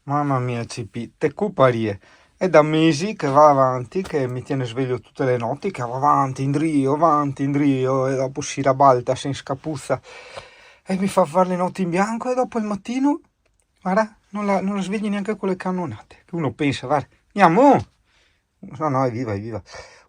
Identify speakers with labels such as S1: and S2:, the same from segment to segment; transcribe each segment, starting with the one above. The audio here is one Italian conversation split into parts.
S1: Mamma mia, CP, te cuparie. È da mesi che va avanti, che mi tiene sveglio tutte le notti, che va avanti, indrio, e dopo si rabalta, si scapuzza e mi fa fare le notti in bianco e dopo il mattino, guarda, non la svegli neanche con le cannonate. Che uno pensa, guarda, andiamo! No, no, è viva, è viva.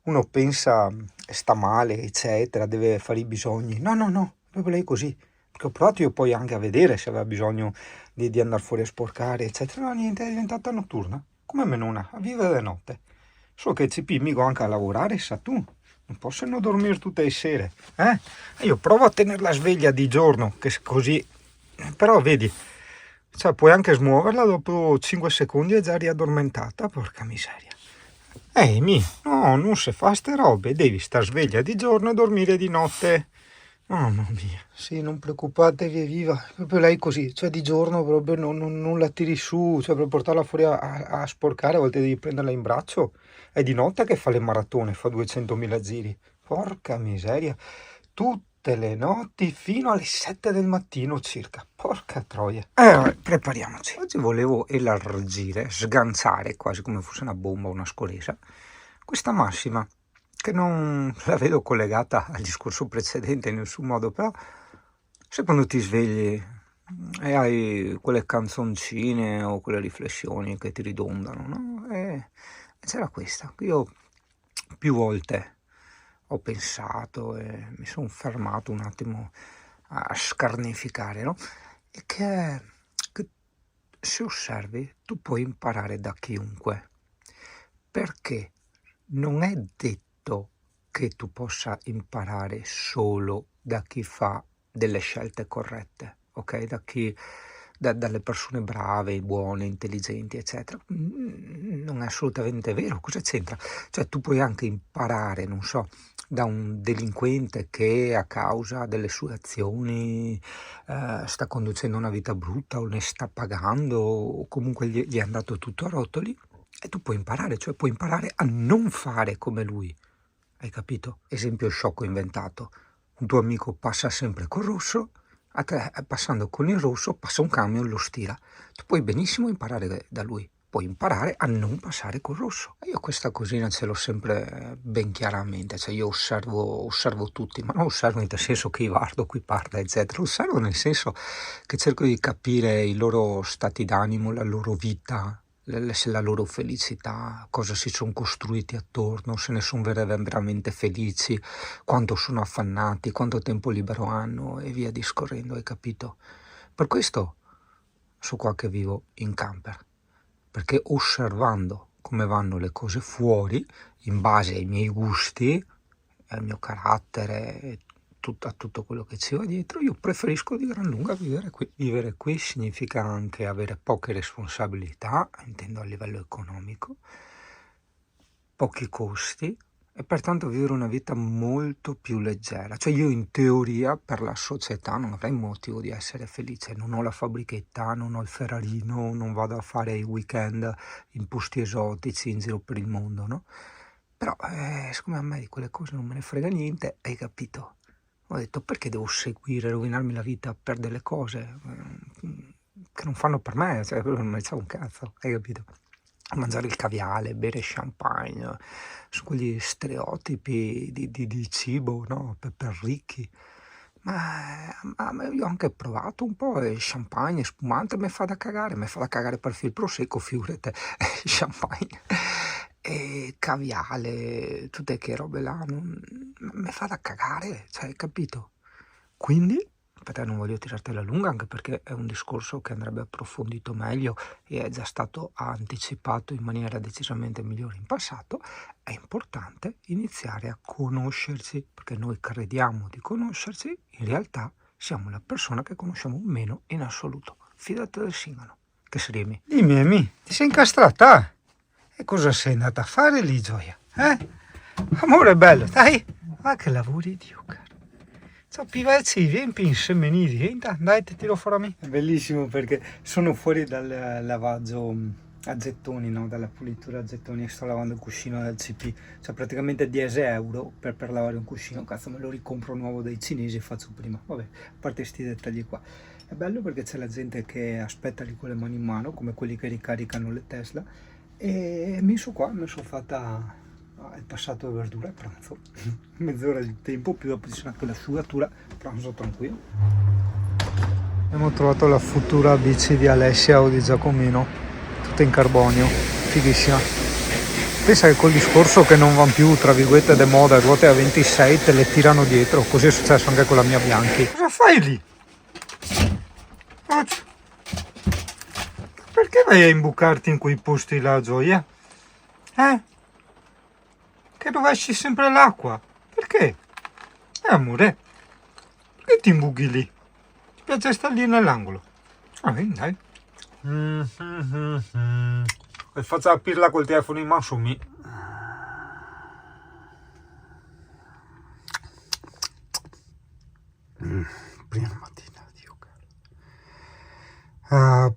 S1: Uno pensa, sta male, eccetera, deve fare i bisogni. No, no, no, proprio lei è così. Perché ho provato io poi anche a vedere se aveva bisogno di andare fuori a sporcare, eccetera. No, niente, è diventata notturna. Come menona, a vivere di notte. Solo che CP mica anche a lavorare, sa tu. Non possono dormire tutte le sere, eh? E io provo a tenerla sveglia di giorno, che così... Però vedi, cioè, puoi anche smuoverla dopo 5 secondi e già riaddormentata, porca miseria. Mi, no, non si fa ste robe, devi star sveglia di giorno e dormire di notte. Mamma mia, sì, non preoccupatevi, è viva. Proprio lei così, cioè di giorno proprio non la tiri su, cioè per portarla fuori a sporcare, a volte devi prenderla in braccio. È di notte che fa le maratone, fa 200.000 giri. Porca miseria, tutte le notti fino alle 7 del mattino circa. Porca troia. Vabbè, prepariamoci. Oggi volevo elargire, sganciare, quasi come fosse una bomba, una scolesa, questa massima che non la vedo collegata al discorso precedente in nessun modo, però se quando ti svegli e hai quelle canzoncine o quelle riflessioni che ti ridondano, no? E c'era questa, che io più volte ho pensato e mi sono fermato un attimo a scarnificare, no? E che se osservi tu puoi imparare da chiunque, perché non è detto che tu possa imparare solo da chi fa delle scelte corrette, ok? Dalle persone brave, buone, intelligenti, eccetera. Non è assolutamente vero. Cosa c'entra? Cioè, tu puoi anche imparare, non so, da un delinquente che a causa delle sue azioni sta conducendo una vita brutta o ne sta pagando o comunque gli è andato tutto a rotoli. E tu puoi imparare, cioè puoi imparare a non fare come lui. Hai capito? Esempio sciocco inventato. Un tuo amico passa sempre col rosso, a te passando con il rosso passa un camion, lo stira. Tu puoi benissimo imparare da lui. Puoi imparare a non passare col rosso. Io questa cosina ce l'ho sempre ben chiaramente, cioè io osservo tutti, ma non osservo in senso che guardo qui parla, eccetera. Osservo nel senso che cerco di capire i loro stati d'animo, la loro vita, la loro felicità, cosa si sono costruiti attorno, se ne sono veramente felici, quanto sono affannati, quanto tempo libero hanno e via discorrendo, hai capito? Per questo so qua che vivo in camper, perché osservando come vanno le cose fuori, in base ai miei gusti, al mio carattere, a tutto quello che ci va dietro, io preferisco di gran lunga vivere qui. Vivere qui significa anche avere poche responsabilità, intendo a livello economico, pochi costi e pertanto vivere una vita molto più leggera. Cioè io in teoria per la società non avrei motivo di essere felice, non ho la fabbrichetta, non ho il Ferrarino, non vado a fare i weekend in posti esotici in giro per il mondo, no? Però siccome a me di quelle cose non me ne frega niente, hai capito? Ho detto perché devo seguire, rovinarmi la vita per delle cose che non fanno per me, cioè non me ne sa un cazzo, hai capito? Mangiare il caviale, bere champagne, su quegli stereotipi di cibo, no? Per ricchi. Ma io ho anche provato un po' e champagne, spumante, mi fa da cagare per il prosecco, figurate, champagne e caviale, tutte che robe là, mi fa da cagare, cioè, hai capito? Quindi, per te non voglio tirartela lunga, anche perché è un discorso che andrebbe approfondito meglio e è già stato anticipato in maniera decisamente migliore in passato, è importante iniziare a conoscersi, perché noi crediamo di conoscerci, in realtà siamo la persona che conosciamo meno in assoluto. Fidati del singolo. Che srimi? Dimmi, Amy, ti sei incastrata? E cosa sei andata a fare lì, Gioia? Amore bello, dai! Ma che lavori, Dio caro. Ciao pivazzi, vieni insemeniti, dai, ti tiro fuori a me. È bellissimo perché sono fuori dal lavaggio a gettoni, no? Dalla pulitura a gettoni e sto lavando il cuscino del CP. Cioè praticamente 10 euro per lavare un cuscino, cazzo me lo ricompro nuovo dai cinesi e faccio prima. Vabbè, a parte questi dettagli qua. È bello perché c'è la gente che aspetta lì con le mani in mano, come quelli che ricaricano le Tesla, e mi sono fatta il passato di verdura e pranzo, mezz'ora di tempo, più dopo ci sarà anche l'asciugatura, pranzo tranquillo. Abbiamo trovato la futura bici di Alessia o di Giacomino, tutta in carbonio, fighissima. Pensa che col discorso che non vanno più, tra virgolette, de moda, ruote a 26 te le tirano dietro, così è successo anche con la mia Bianchi. Cosa fai lì? Perché vai a imbucarti in quei posti là, Gioia? Che rovesci sempre l'acqua? Perché? Amore, perché ti imbuchi lì? Ti piace stare lì nell'angolo? Dai. E faccio la pirla col telefono in mano su me. Prima mattina, Dio caro.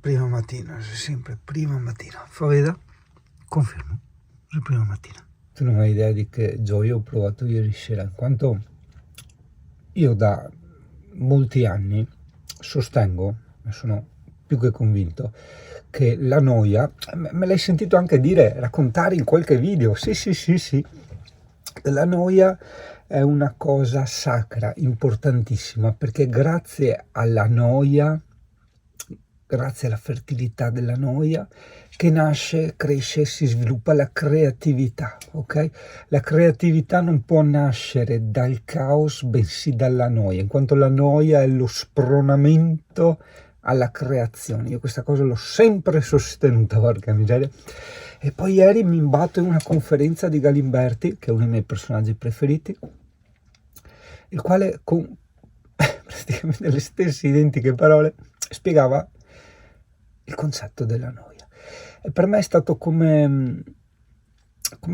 S1: Prima mattina, sempre prima mattina. Fa vedere? Confermo, la prima mattina. Tu non hai idea di che gioia ho provato ieri sera, in quanto io da molti anni sostengo, ne sono più che convinto, che la noia, me l'hai sentito anche dire, raccontare in qualche video, sì, la noia è una cosa sacra, importantissima, perché grazie alla noia, grazie alla fertilità della noia, che nasce, cresce, si sviluppa la creatività, ok? La creatività non può nascere dal caos, bensì dalla noia, in quanto la noia è lo spronamento alla creazione. Io questa cosa l'ho sempre sostenuta, porca miseria. E poi ieri mi imbatto in una conferenza di Galimberti, che è uno dei miei personaggi preferiti, il quale con praticamente le stesse identiche parole spiegava il concetto della noia. E per me è stato come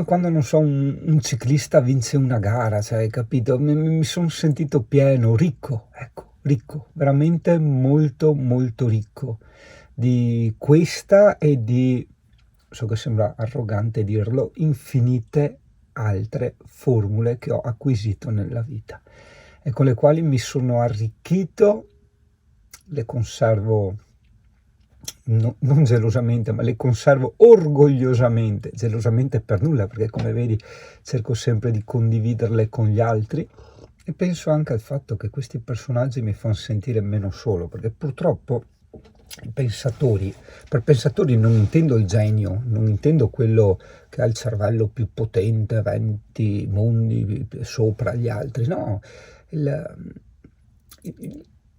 S1: quando, non so, un ciclista vince una gara, cioè, capito? Mi sono sentito pieno, ricco, ecco, ricco, veramente molto molto ricco di questa e di, so che sembra arrogante dirlo, infinite altre formule che ho acquisito nella vita e con le quali mi sono arricchito, le conservo non gelosamente, ma le conservo orgogliosamente, gelosamente per nulla, perché come vedi cerco sempre di condividerle con gli altri, e penso anche al fatto che questi personaggi mi fanno sentire meno solo, perché purtroppo i pensatori, per pensatori non intendo il genio, non intendo quello che ha il cervello più potente, 20 mondi sopra gli altri, no,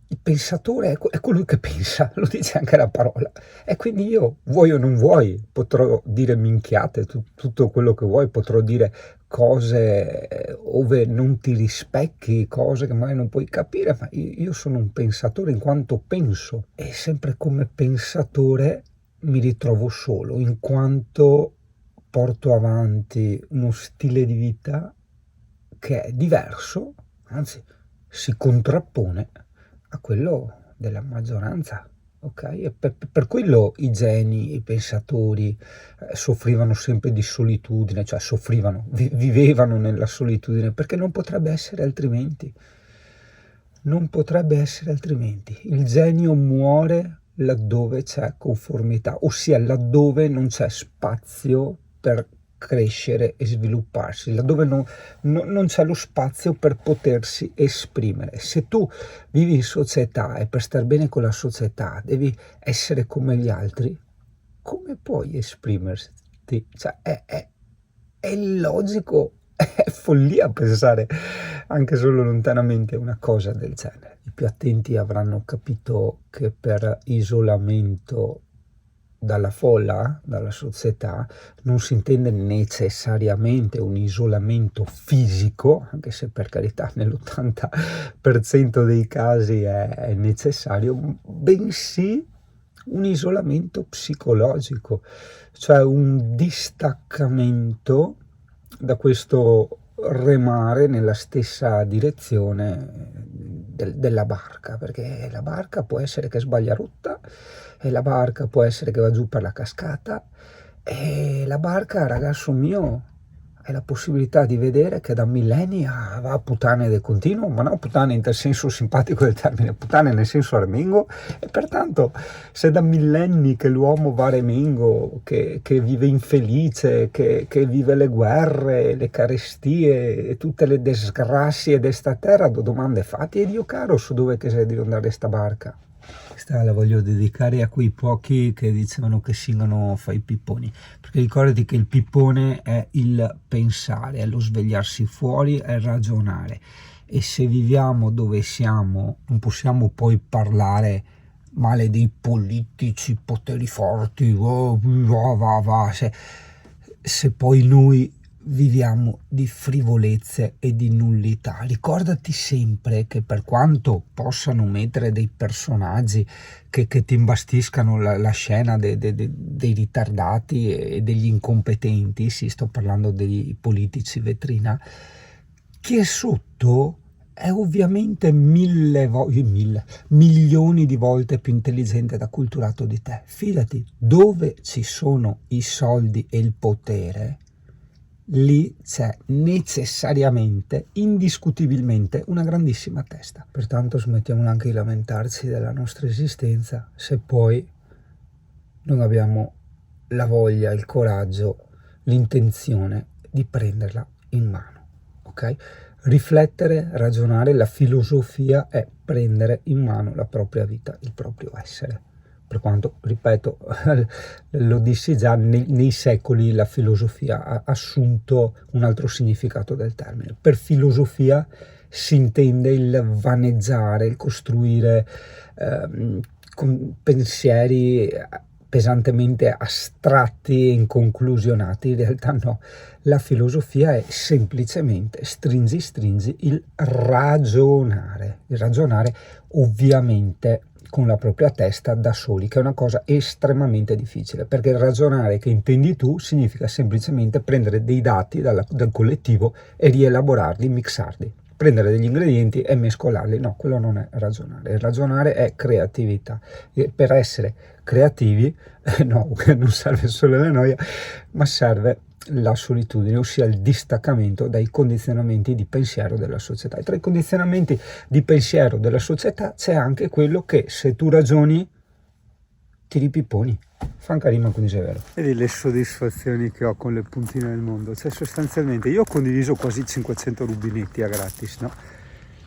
S1: il pensatore è colui che pensa, lo dice anche la parola, e quindi io, vuoi o non vuoi, potrò dire minchiate, tutto quello che vuoi, potrò dire cose ove non ti rispecchi, cose che magari non puoi capire, ma io sono un pensatore in quanto penso, e sempre come pensatore mi ritrovo solo, in quanto porto avanti uno stile di vita che è diverso, anzi si contrappone a quello della maggioranza, ok? E per quello i geni, i pensatori soffrivano sempre di solitudine, cioè soffrivano, vivevano nella solitudine, perché non potrebbe essere altrimenti. Non potrebbe essere altrimenti. Il genio muore laddove c'è conformità, ossia laddove non c'è spazio per crescere e svilupparsi, laddove non c'è lo spazio per potersi esprimere. Se tu vivi in società e per star bene con la società devi essere come gli altri, come puoi esprimerti? Cioè, è illogico, è follia pensare anche solo lontanamente una cosa del genere. I più attenti avranno capito che per isolamento dalla folla, dalla società, non si intende necessariamente un isolamento fisico, anche se per carità nell'80% dei casi è necessario, bensì un isolamento psicologico, cioè un distaccamento da questo remare nella stessa direzione della barca, perché la barca può essere che sbaglia rotta, e la barca può essere che va giù per la cascata, e la barca, ragazzo mio, è la possibilità di vedere che da millenni va a puttane del continuo, ma non puttane in tal senso simpatico del termine, puttane nel senso remengo, e pertanto se da millenni che l'uomo va remengo, che vive infelice, che vive le guerre, le carestie e tutte le disgrazie di sta terra, domande fatte, e Dio caro, su dove che sei di andare sta barca? Questa la voglio dedicare a quei pochi che dicevano che singano fai pipponi, perché ricordati che il pippone è il pensare, è lo svegliarsi fuori, è ragionare, e se viviamo dove siamo non possiamo poi parlare male dei politici, poteri forti, se poi noi viviamo di frivolezze e di nullità. Ricordati sempre che, per quanto possano mettere dei personaggi che ti imbastiscano la scena dei ritardati e degli incompetenti, sì, sto parlando dei politici vetrina, chi è sotto è ovviamente milioni di volte più intelligente ed acculturato di te. Fidati, dove ci sono i soldi e il potere, lì c'è necessariamente, indiscutibilmente, una grandissima testa. Pertanto smettiamola anche di lamentarci della nostra esistenza, se poi non abbiamo la voglia, il coraggio, l'intenzione di prenderla in mano, ok? Riflettere, ragionare, la filosofia è prendere in mano la propria vita, il proprio essere. Per quanto, ripeto, lo dissi già, nei secoli la filosofia ha assunto un altro significato del termine. Per filosofia si intende il vaneggiare, il costruire con pensieri pesantemente astratti e inconclusionati. In realtà no, la filosofia è semplicemente stringi il ragionare. Il ragionare ovviamente con la propria testa da soli, che è una cosa estremamente difficile, perché il ragionare che intendi tu significa semplicemente prendere dei dati dal collettivo e rielaborarli, mixarli, prendere degli ingredienti e mescolarli. No, quello non è ragionare. Il ragionare è creatività, e per essere creativi no, non serve solo la noia, ma serve la solitudine, ossia il distaccamento dai condizionamenti di pensiero della società. E tra i condizionamenti di pensiero della società c'è anche quello che, se tu ragioni, ti ripipponi. Franca rima, quindi è vero. Vedi le soddisfazioni che ho con le puntine del mondo? Cioè, sostanzialmente io ho condiviso quasi 500 rubinetti a gratis, no?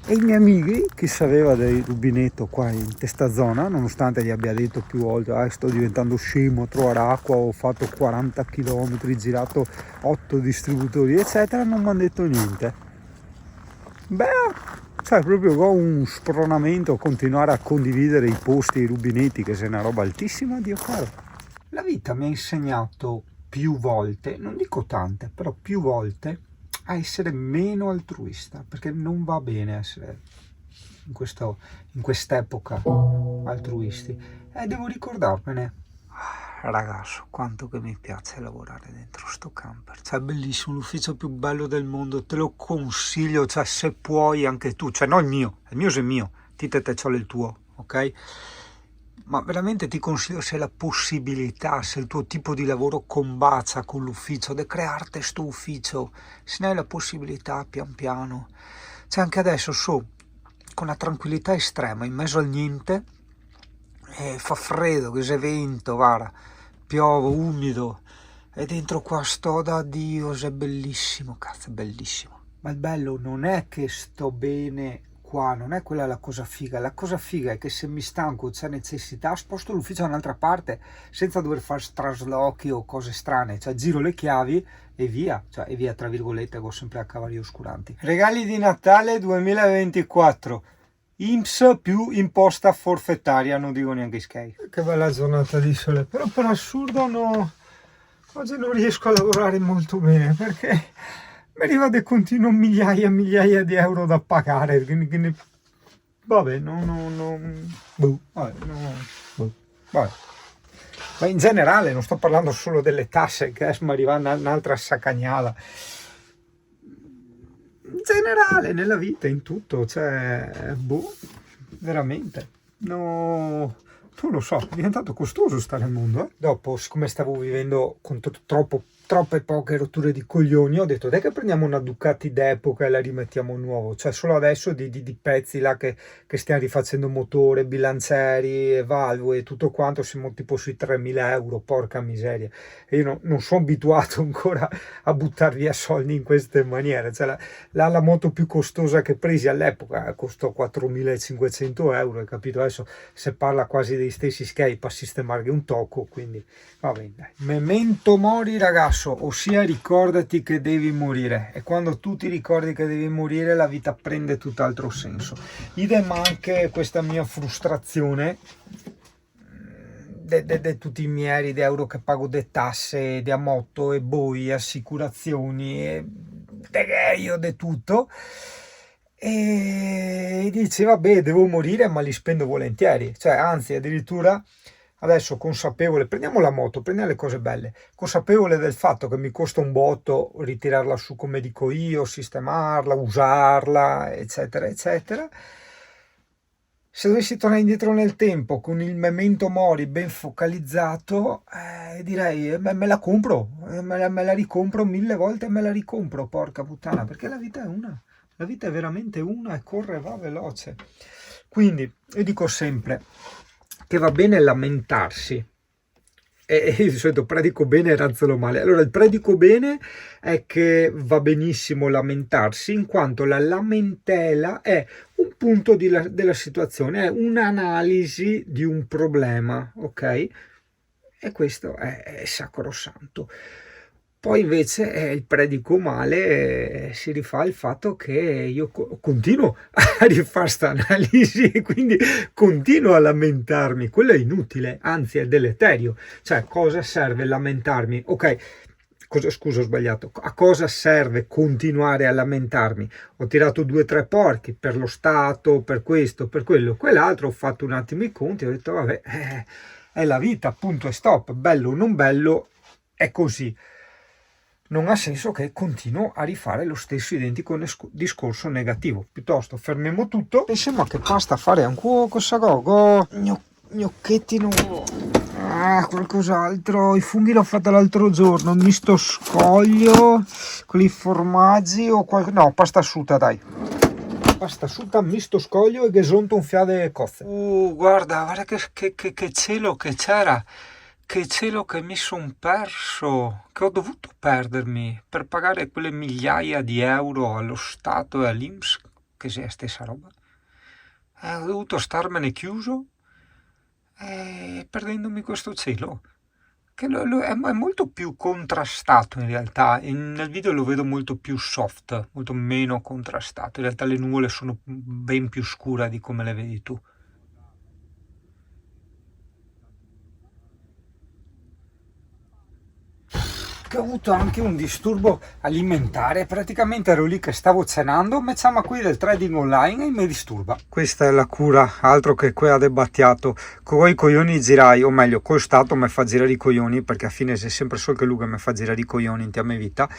S1: E i miei amici, chi sapeva del rubinetto qua in questa zona, nonostante gli abbia detto più volte sto diventando scemo a trovare acqua, ho fatto 40 km, girato 8 distributori eccetera, non mi hanno detto niente. Beh, cioè proprio ho un spronamento a continuare a condividere i posti, i rubinetti, che sei una roba altissima, Dio caro. La vita mi ha insegnato più volte, non dico tante, però più volte, a essere meno altruista, perché non va bene essere in quest'epoca altruisti, e devo ricordarmene. Ragazzo, quanto che mi piace lavorare dentro sto camper, cioè è bellissimo, l'ufficio più bello del mondo, te lo consiglio, cioè se puoi anche tu, cioè no il mio è mio, ti te c'ho il tuo, ok? Ma veramente ti consiglio, se la possibilità, se il tuo tipo di lavoro combacia con l'ufficio, di crearti sto ufficio, se ne hai la possibilità pian piano. Cioè anche adesso con una tranquillità estrema, in mezzo al niente, fa freddo, che c'è vento, guarda, piove, umido, e dentro qua sto da Dio, è bellissimo, cazzo, è bellissimo. Ma il bello non è che sto bene qua, non è quella la cosa figa è che se mi stanco, c'è necessità, sposto l'ufficio da un'altra parte senza dover fare traslochi o cose strane, cioè giro le chiavi e via, tra virgolette, con sempre a cavalli oscuranti. Regali di Natale 2024, INPS più imposta forfettaria, non dico neanche Sky. Che bella giornata di sole, però per assurdo oggi non riesco a lavorare molto bene, perché mi arriva di continuo migliaia e migliaia di euro da pagare, vabbè, vabbè. Ma in generale, non sto parlando solo delle tasse, che adesso mi arriva un'altra saccagnala. In generale, nella vita, in tutto, cioè, veramente, no, non lo so, è diventato costoso stare al mondo, Dopo, siccome stavo vivendo con troppo troppe poche rotture di coglioni, ho detto dai che prendiamo una Ducati d'epoca e la rimettiamo nuovo, cioè solo adesso di pezzi là che stiamo rifacendo motore, bilancieri, valvole e tutto quanto, siamo tipo sui 3.000 euro, porca miseria, e io non sono abituato ancora a buttar via soldi in queste maniere, cioè la moto più costosa che presi all'epoca costò 4.500 euro, hai capito? Adesso si parla quasi dei stessi scape a sistemare un tocco, quindi va bene, dai. Memento mori ragazzo, ossia ricordati che devi morire, e quando tu ti ricordi che devi morire la vita prende tutt'altro senso. Idem anche questa mia frustrazione di tutti i miei di euro che pago di tasse, di ammotto e boi, assicurazioni e io di tutto, e dice vabbè devo morire ma li spendo volentieri, cioè anzi addirittura adesso consapevole, prendiamo la moto, prendiamo le cose belle, consapevole del fatto che mi costa un botto ritirarla su come dico io, sistemarla, usarla, eccetera, eccetera. Se dovessi tornare indietro nel tempo con il memento mori ben focalizzato, direi me la compro, me la ricompro 1000 volte e me la ricompro, porca puttana, perché la vita è una, la vita è veramente una e corre, va veloce. Quindi io dico sempre che va bene lamentarsi, e di solito predico bene e razzolo male. Allora il predico bene è che va benissimo lamentarsi, in quanto la lamentela è un punto della situazione, è un'analisi di un problema, ok? E questo è sacrosanto. Poi invece il predico male si rifà il fatto che io continuo a rifare questa analisi e quindi continuo a lamentarmi. Quello è inutile, anzi è deleterio. Cioè, cosa serve lamentarmi? Ok, scusa, ho sbagliato. A cosa serve continuare a lamentarmi? Ho tirato 2 o 3 porchi per lo Stato, per questo, per quello, quell'altro. Ho fatto un attimo i conti, ho detto vabbè, è la vita, punto e stop. Bello o non bello, è così. Non ha senso che continuo a rifare lo stesso identico discorso negativo. Piuttosto fermiamo tutto. Pensiamo a che pasta fare ancora, cosa go? Gnocchetti no. Qualcos'altro. I funghi l'ho fatta l'altro giorno. Misto scoglio con i formaggi o no, pasta asciutta, dai. Pasta asciutta, misto scoglio e ghesolto unfiate cozze. Guarda che cielo che c'era. Che cielo che mi son perso, che ho dovuto perdermi per pagare quelle migliaia di euro allo Stato e all'INPS, che sia stessa roba. Ho dovuto starmene chiuso perdendomi questo cielo, che è molto più contrastato in realtà. Nel video lo vedo molto più soft, molto meno contrastato. In realtà le nuvole sono ben più scure di come le vedi tu. Che ho avuto anche un disturbo alimentare, praticamente ero lì che stavo cenando, me chiama qui del trading online e mi disturba. Questa è la cura, altro che quella del battiato, con i coglioni girai, o meglio, col Stato mi fa girare i coglioni, perché a fine c'è sempre solo che lui che mi fa girare i coglioni in mia vita.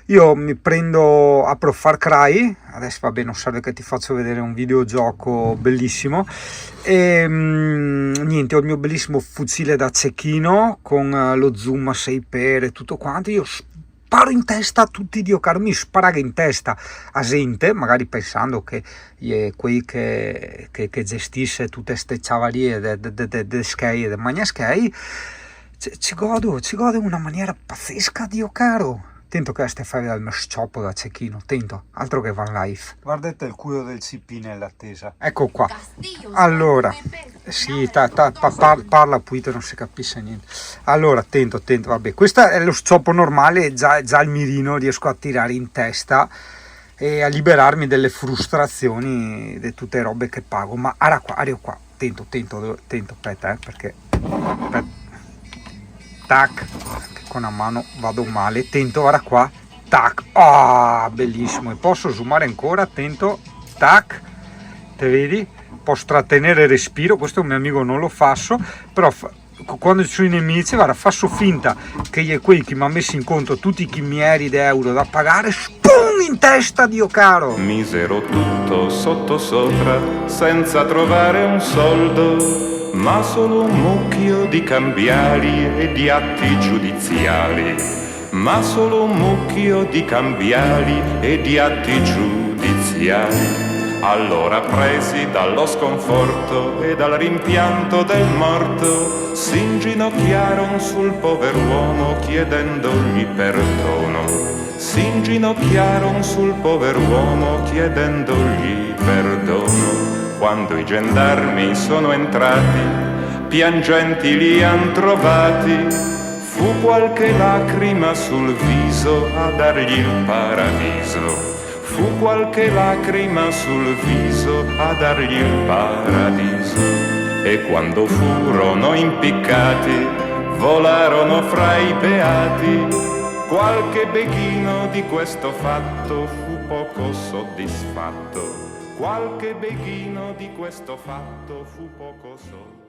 S1: Io mi prendo, apro Far Cry, adesso vabbè non serve che ti faccio vedere un videogioco bellissimo, e niente, ho il mio bellissimo fucile da cecchino con lo zoom a 6 per tutto quanto, io sparo in testa a tutti, Dio caro, mi sparaga in testa a gente, magari pensando che quei che gestisse tutte queste ciavarie de skei e de magnaskei, ci godo in una maniera pazzesca, Dio caro. Tento che ste fare dal mio scioppo da cecchino, tento, altro che Van Life. Guardate il culo del CP nell'attesa. Ecco qua. Allora, sì, parla puito, non si capisce niente. Allora, tento, vabbè, questo è lo scioppo normale, già il mirino riesco a tirare in testa e a liberarmi delle frustrazioni di tutte le robe che pago. Ma arrivo qua, tento, aspetta, perché... Aspetta. Tac, con una mano vado male, tento, ora qua, tac, bellissimo, e posso zoomare ancora, attento, tac, te vedi, posso trattenere il respiro, questo un mio amico non lo faccio, però quando ci sono i nemici, guarda, faccio finta che gli è quei che mi ha messo in conto tutti i chimieri di euro da pagare, spum in testa, Dio caro!
S2: Misero tutto sotto sopra, senza trovare un soldo, ma solo un mucchio di cambiali e di atti giudiziari. ma solo un mucchio di cambiali e di atti giudiziali. Allora, presi dallo sconforto e dal rimpianto del morto, si inginocchiarono sul pover'uomo chiedendogli perdono. Si inginocchiarono sul pover'uomo chiedendogli perdono. Quando i gendarmi sono entrati, piangenti li han trovati, fu qualche lacrima sul viso a dargli il paradiso. Fu qualche lacrima sul viso a dargli il paradiso. E quando furono impiccati, volarono fra i beati. Qualche beghino di questo fatto fu poco soddisfatto. Qualche beghino di questo fatto fu poco soddisfatto.